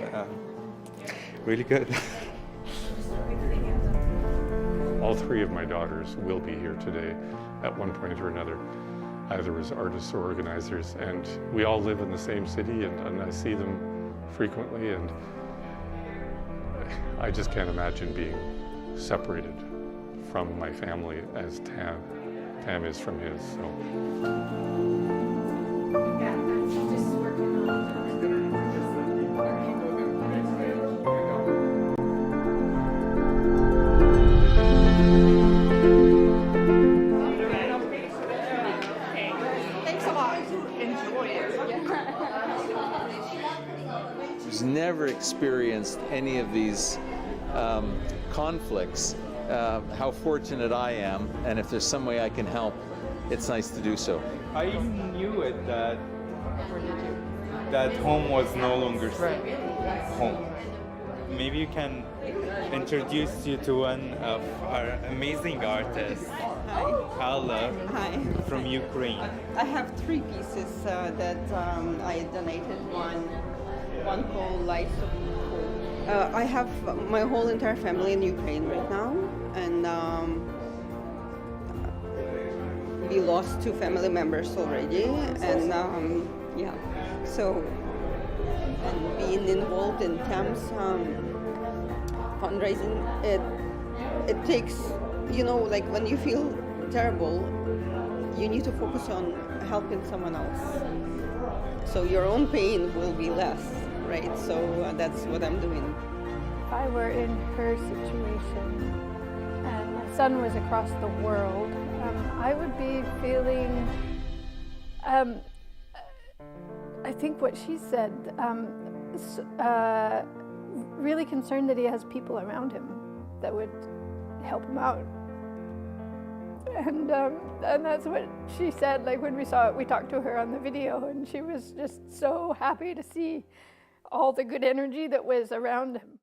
really good. All three of my daughters will be here today at one point or another, either as artists or organizers, and we all live in the same city and I see them frequently, and I just can't imagine being separated from my family as Tam is from his. Who's never experienced any of these conflicts, how fortunate I am, and if there's some way I can help, it's nice to do so. I knew it that home was no longer home. Maybe you can introduce you to one of our amazing artists, Alla, from Ukraine. I have 3 pieces that I donated. One called Lights of Hope. I have my whole entire family in Ukraine right now, and we lost 2 family members already, and so and being involved in Tam's fundraising, it takes, when you feel terrible, you need to focus on helping someone else, so your own pain will be less, right? So that's what I'm doing. If I were in her situation and my son was across the world, I would be feeling, I think what she said, really concerned that he has people around him that would help him out. And that's what she said, when we saw it, we talked to her on the video, and she was just so happy to see all the good energy that was around him.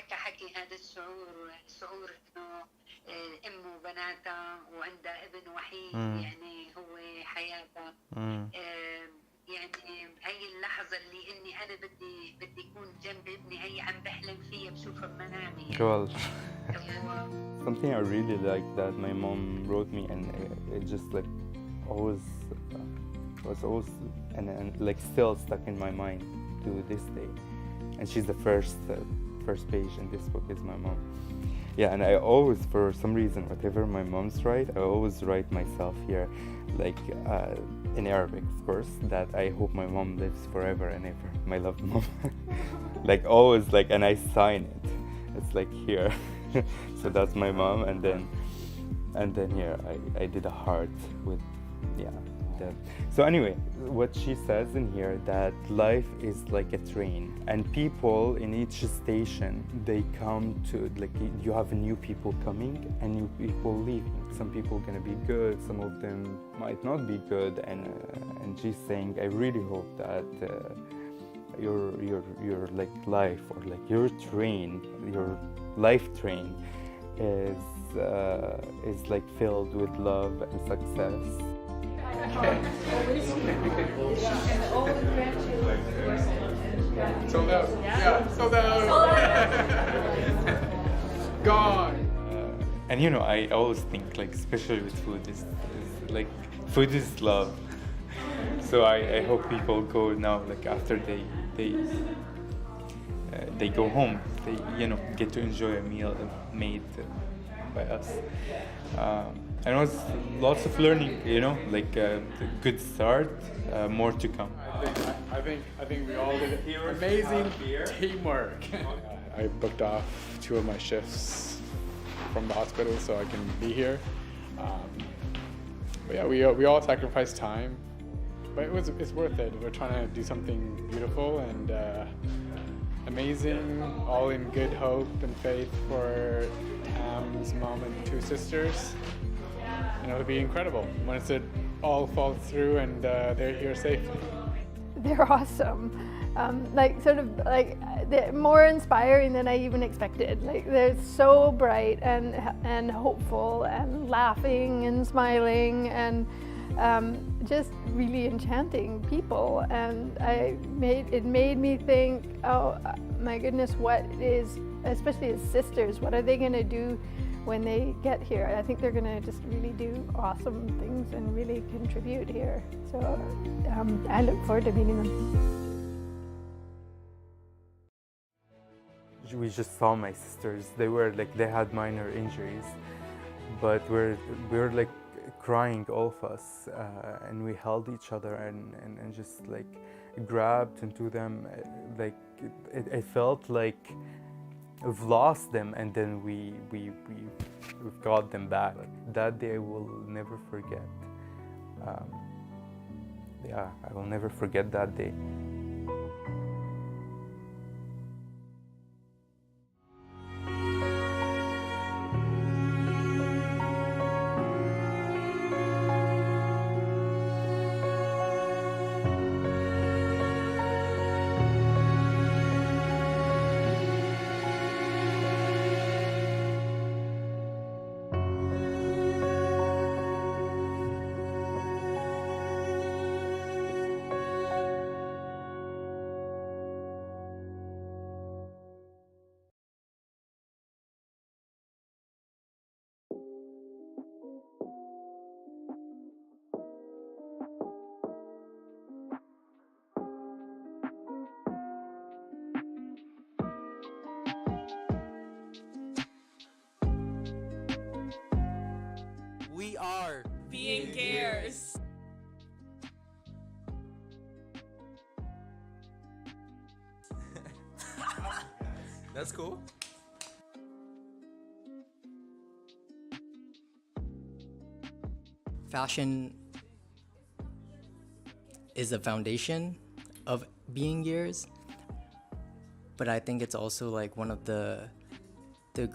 حكى هذا الشعور إنه أم وبناتها وعندها ابن وحيد يعني هو حياتها. يعني هي اللحظة اللي إني أنا بدي أكون جنب ابني، هي عم بحلم فيها بشوفها بمنامي يعني. Well, something I really like that my mom wrote me, and it just like always was always and like still stuck in my mind to this day. And she's the first page in this book is my mom. Yeah, and I always, for some reason, whatever my mom's write, I always write myself here, like in Arabic, of course, that I hope my mom lives forever and ever. My loved mom. Like always, like, and I sign it. It's like here. So that's my mom, and then here I did a heart with, yeah. So anyway, what she says in here, that life is like a train, and people in each station, they come to, like, you have new people coming and new people leaving. Some people are gonna be good, some of them might not be good, and she's saying, I really hope that your like life, or like your train, your life train is like filled with love and success. Sold out. Yeah, sold out. God. And you know, I always think, like, especially with food, is like, food is love. So I hope people go now, like, after they go home, they, you know, get to enjoy a meal made by us. And it was lots of learning, you know, like a good start, more to come. I think we all did amazing teamwork. I booked off 2 of my shifts from the hospital so I can be here. But yeah, we all sacrificed time, but it's worth it. We're trying to do something beautiful and amazing, all in good hope and faith for Tam's mom and 2 sisters. And it'll be incredible once it all falls through and they're here safely. They're awesome. Like, sort of like, they're more inspiring than I even expected. Like, they're so bright and hopeful and laughing and smiling and just really enchanting people. And it made me think, oh my goodness, what is, especially as sisters, what are they going to do when they get here? I think they're going to just really do awesome things and really contribute here. So I look forward to meeting them. We just saw my sisters. They had minor injuries, but we're like crying, all of us, and we held each other and just like grabbed into them. Like it felt like we've lost them, and then we've got them back. That day I will never forget. Yeah, I will never forget that day. We are being gears. That's cool. Fashion is the foundation of being gears, but I think it's also like one of the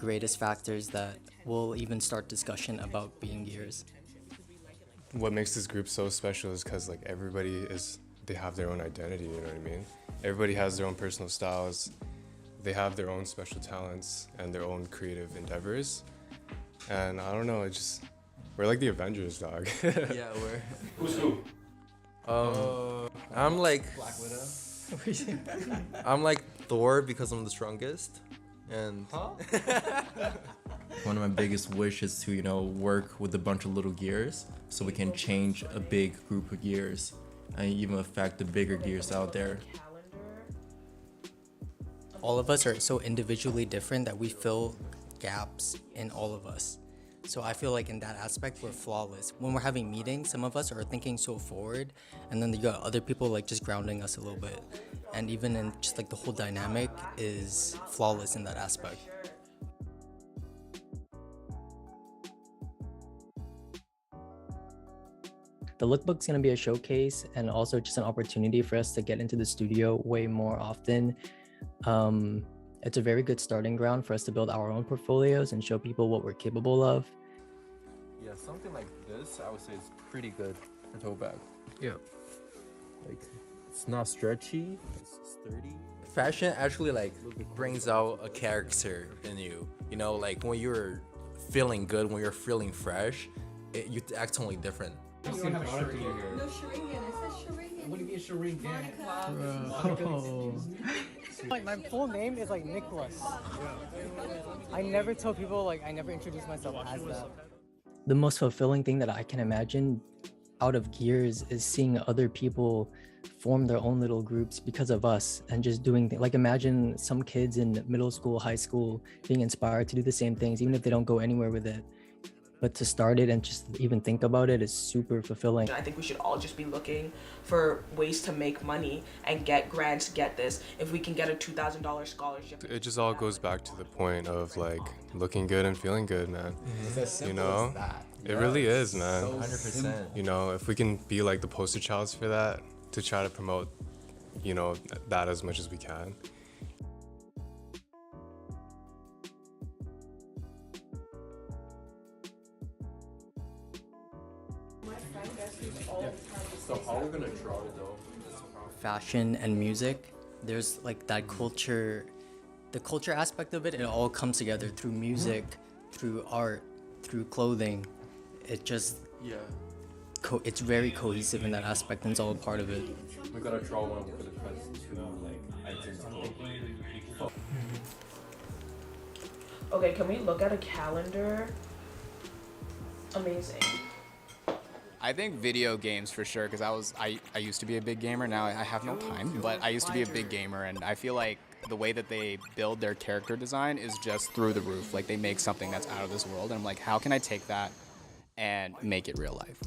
greatest factors that will even start discussion about being gears. What makes this group so special is because like they have their own identity, you know what I mean? Everybody has their own personal styles. they have their own special talents and their own creative endeavors. And I don't know, we're like the Avengers, dog. Yeah, we're. Who's who? I'm like. Black Widow. I'm like Thor because I'm the strongest, and one of my biggest wishes is to work with a bunch of little gears so we can change a big group of gears and even affect the bigger gears out there. All of us are so individually different that we fill gaps in all of us. So I feel like in that aspect, we're flawless. When we're having meetings, some of us are thinking so forward, and then you got other people like just grounding us a little bit. And even in just like the whole dynamic is flawless in that aspect. The lookbook's gonna be a showcase and also just an opportunity for us to get into the studio way more often. It's a very good starting ground for us to build our own portfolios and show people what we're capable of. Yeah, something like this, I would say is pretty good for tote bag. Yeah. Like, it's not stretchy, it's sturdy. Fashion actually like brings out a character in you. Like when you're feeling good, when you're feeling fresh, you act totally different. No Sharingan. It says Sharingan. What do you mean Sharingan? Like my full name is like Nicholas. I never tell people I never introduce myself as that. The most fulfilling thing that I can imagine out of gears is seeing other people form their own little groups because of us and just doing things. Like imagine some kids in middle school, high school being inspired to do the same things, even if they don't go anywhere with it. But to start it and just even think about it is super fulfilling. I think we should all just be looking for ways to make money and get grants, get this. If we can get a $2,000 scholarship. It just all goes back to the point of like looking good and feeling good, man. It's as simple as that. It really is, man. So 100%. If we can be like the poster child for that, to try to promote, that as much as we can. So how are we gonna draw it though? Fashion and music, there's like that culture, the culture aspect of it, it all comes together through music, through art, through clothing. It just, it's very cohesive in that aspect and it's all a part of it. We gotta draw one for the first two items. Okay, can we look at a calendar? Amazing. I think video games for sure, because I used to be a big gamer. Now I have no time, but I used to be a big gamer, and I feel like the way that they build their character design is just through the roof. Like they make something that's out of this world, and I'm like, how can I take that and make it real life?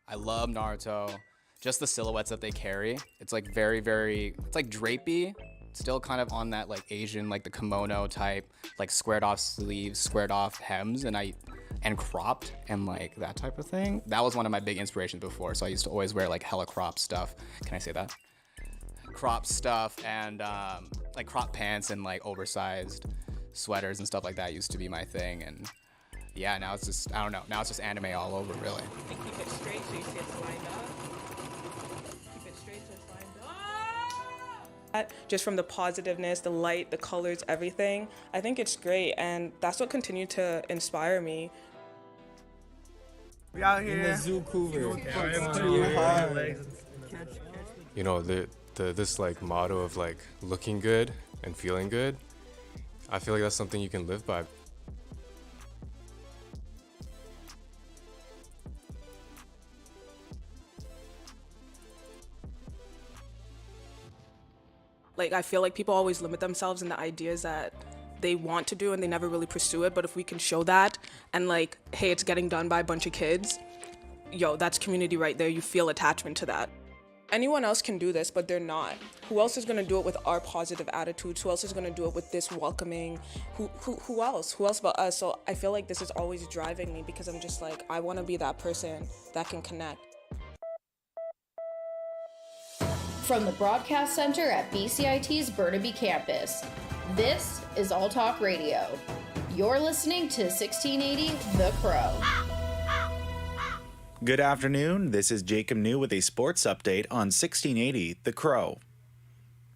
I love Naruto. Just the silhouettes that they carry. It's like very, very, it's like drapey. Still kind of on that like Asian, like the kimono type, like squared off sleeves, squared off hems, and cropped and like that type of thing. That was one of my big inspirations before. So I used to always wear like hella crop stuff. Can I say that? Crop stuff and like crop pants and like oversized sweaters and stuff like that used to be my thing. And yeah, now it's just, I don't know. Now it's just anime all over, really. And keep it straight so you see it's lined up. Keep it straight so it's lined up. Just from the positiveness, the light, the colors, everything. I think it's great, and that's what continued to inspire me. We out here. In the zoo cougar. This like motto of like looking good and feeling good, I feel like that's something you can live by. Like, I feel like people always limit themselves in the ideas that they want to do and they never really pursue it. But if we can show that and like, hey, it's getting done by a bunch of kids, that's community right there. You feel attachment to that. Anyone else can do this, but they're not. Who else is gonna do it with our positive attitudes? Who else is gonna do it with this welcoming? Who else? Who else but us? So I feel like this is always driving me because I'm just like, I wanna be that person that can connect. From the Broadcast Center at BCIT's Burnaby Campus, this is All Talk Radio. You're listening to 1680 The Crow. Good afternoon, this is Jacob New with a sports update on 1680 The Crow.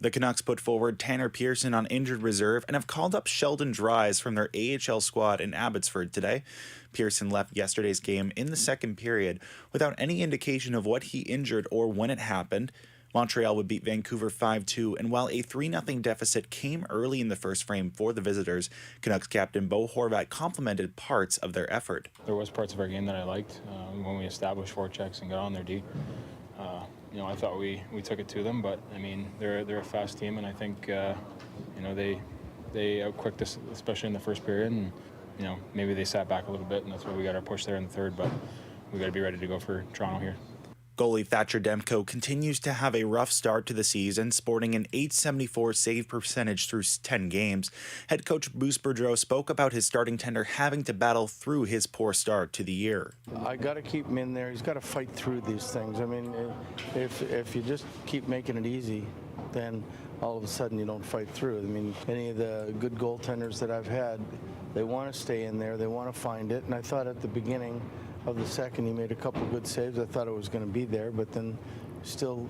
The Canucks put forward Tanner Pearson on injured reserve and have called up Sheldon Dries from their AHL squad in Abbotsford today. Pearson left yesterday's game in the second period without any indication of what he injured or when it happened. Montreal would beat Vancouver 5-2, and while a 3-0 deficit came early in the first frame for the visitors, Canucks captain Bo Horvat complimented parts of their effort. There was parts of our game that I liked when we established forechecks and got on their D. I thought we took it to them, but I mean they're a fast team, and I think they outquicked us, especially in the first period, and maybe they sat back a little bit, and that's why we got our push there in the third. But we got to be ready to go for Toronto here. Goalie Thatcher Demko continues to have a rough start to the season, sporting an .874 save percentage through 10 games. Head coach Bruce Boudreau spoke about his starting tender having to battle through his poor start to the year. I got to keep him in there. He's got to fight through these things. I mean, if you just keep making it easy, then all of a sudden you don't fight through. I mean, any of the good goaltenders that I've had, they want to stay in there. They want to find it. And I thought at the beginning of the second, he made a couple good saves. I thought it was going to be there, but then still,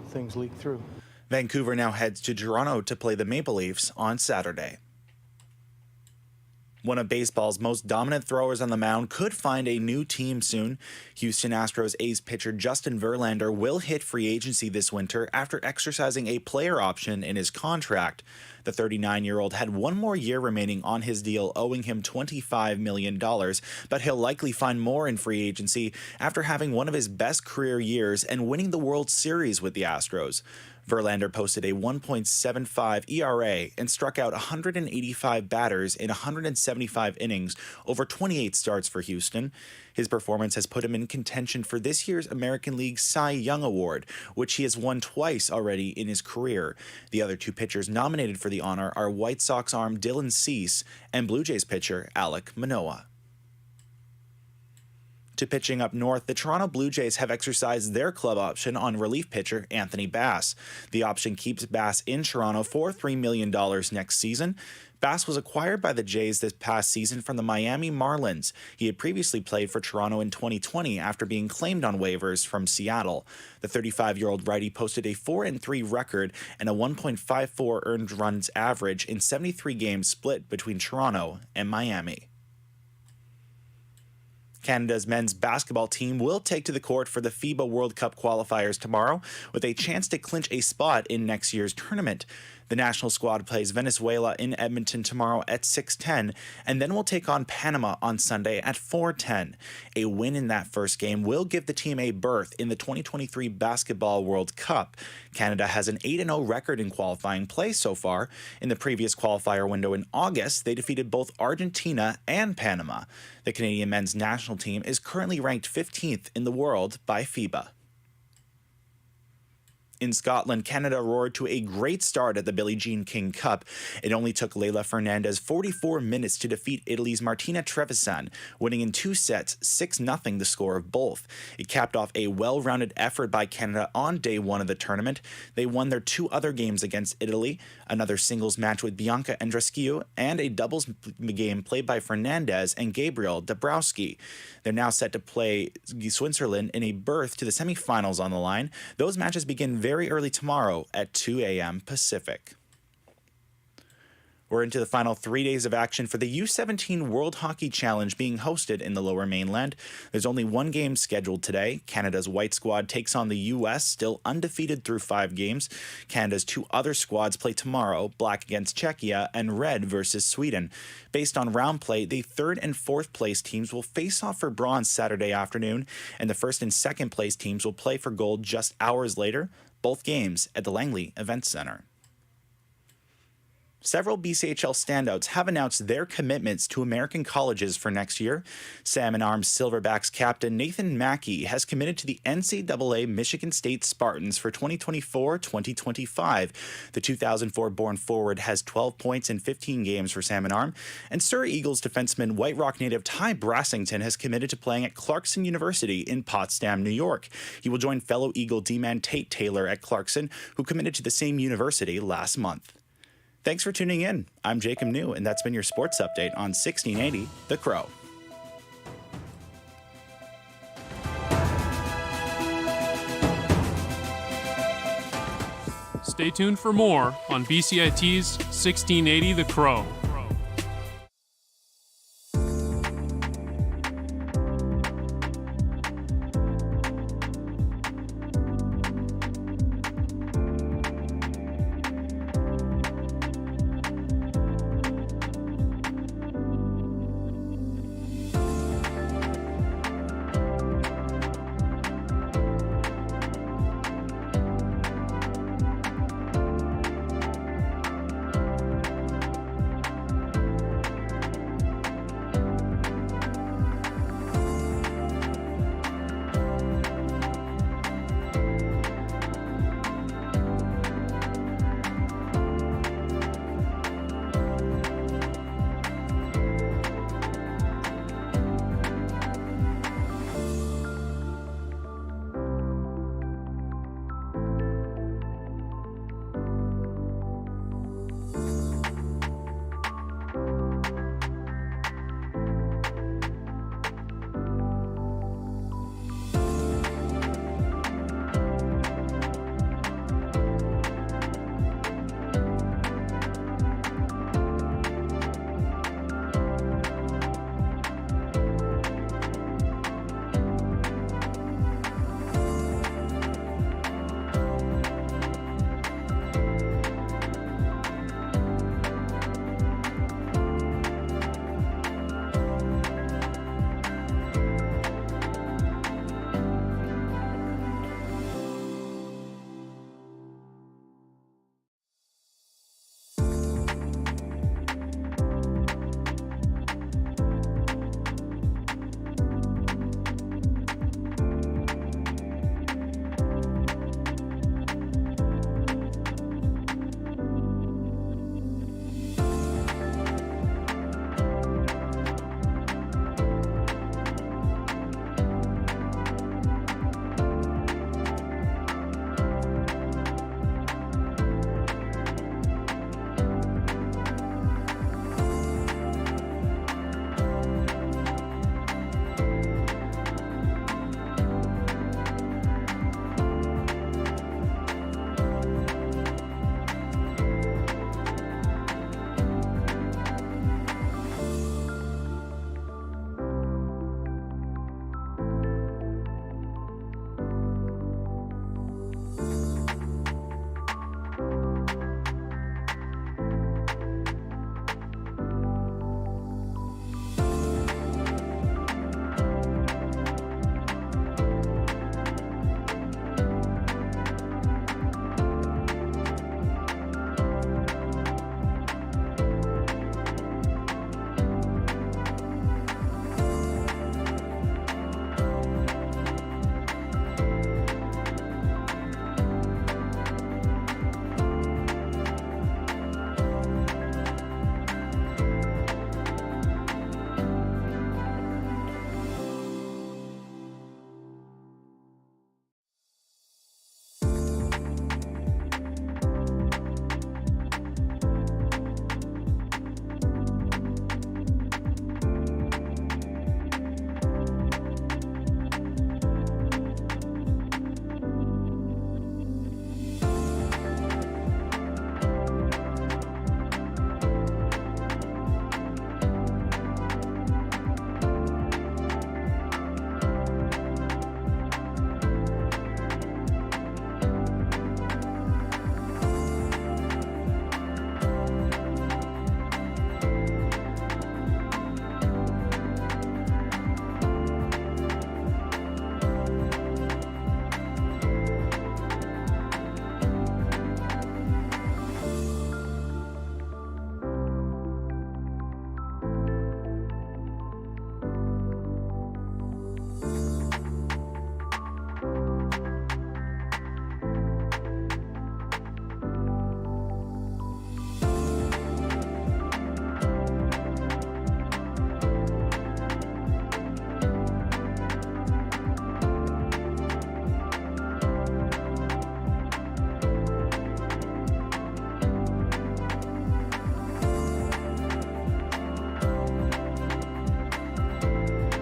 things leak through. Vancouver now heads to Toronto to play the Maple Leafs on Saturday. One of baseball's most dominant throwers on the mound could find a new team soon. Houston Astros ace pitcher Justin Verlander will hit free agency this winter after exercising a player option in his contract. The 39-year-old had one more year remaining on his deal, owing him $25 million, but he'll likely find more in free agency after having one of his best career years and winning the World Series with the Astros. Verlander posted a 1.75 ERA and struck out 185 batters in 175 innings over 28 starts for Houston. His performance has put him in contention for this year's American League Cy Young Award, which he has won twice already in his career. The other two pitchers nominated for the honor are White Sox arm Dylan Cease and Blue Jays pitcher Alek Manoah. To pitching up north, the Toronto Blue Jays have exercised their club option on relief pitcher Anthony Bass. The option keeps Bass in Toronto for $3 million next season. Bass was acquired by the Jays this past season from the Miami Marlins. He had previously played for Toronto in 2020 after being claimed on waivers from Seattle. The 35-year-old righty posted a 4-3 record and a 1.54 earned runs average in 73 games split between Toronto and Miami. Canada's men's basketball team will take to the court for the FIBA World Cup qualifiers tomorrow, with a chance to clinch a spot in next year's tournament. The national squad plays Venezuela in Edmonton tomorrow at 6:10, and then will take on Panama on Sunday at 4:10. A win in that first game will give the team a berth in the 2023 Basketball World Cup. Canada has an 8-0 record in qualifying play so far. In the previous qualifier window in August, they defeated both Argentina and Panama. The Canadian men's national team is currently ranked 15th in the world by FIBA. In Scotland, Canada roared to a great start at the Billie Jean King Cup. It only took Leila Fernandez 44 minutes to defeat Italy's Martina Trevisan, winning in 2 sets, 6-0 the score of both. It capped off a well-rounded effort by Canada on day one of the tournament. They won their 2 other games against Italy, another singles match with Bianca Andreescu, and a doubles game played by Fernandez and Gabriel Dabrowski. They're now set to play Switzerland in a berth to the semifinals on the line. Those matches begin very early tomorrow at 2 a.m. Pacific. We're into the final 3 days of action for the U17 World Hockey Challenge being hosted in the Lower Mainland. There's only one game scheduled today. Canada's white squad takes on the U.S., still undefeated through 5 games. Canada's 2 other squads play tomorrow, black against Czechia and red versus Sweden. Based on round play, the 3rd and 4th place teams will face off for bronze Saturday afternoon, and the 1st and 2nd place teams will play for gold just hours later, both games at the Langley Event Center. Several BCHL standouts have announced their commitments to American colleges for next year. Salmon Arms Silverbacks captain Nathan Mackey has committed to the NCAA Michigan State Spartans for 2024-2025. The 2004-born forward has 12 points in 15 games for Salmon Arm, and Surrey Eagles defenseman White Rock native Ty Brassington has committed to playing at Clarkson University in Potsdam, New York. He will join fellow Eagle D-man Tate Taylor at Clarkson, who committed to the same university last month. Thanks for tuning in. I'm Jacob New, and that's been your sports update on 1680 The Crow. Stay tuned for more on BCIT's 1680 The Crow.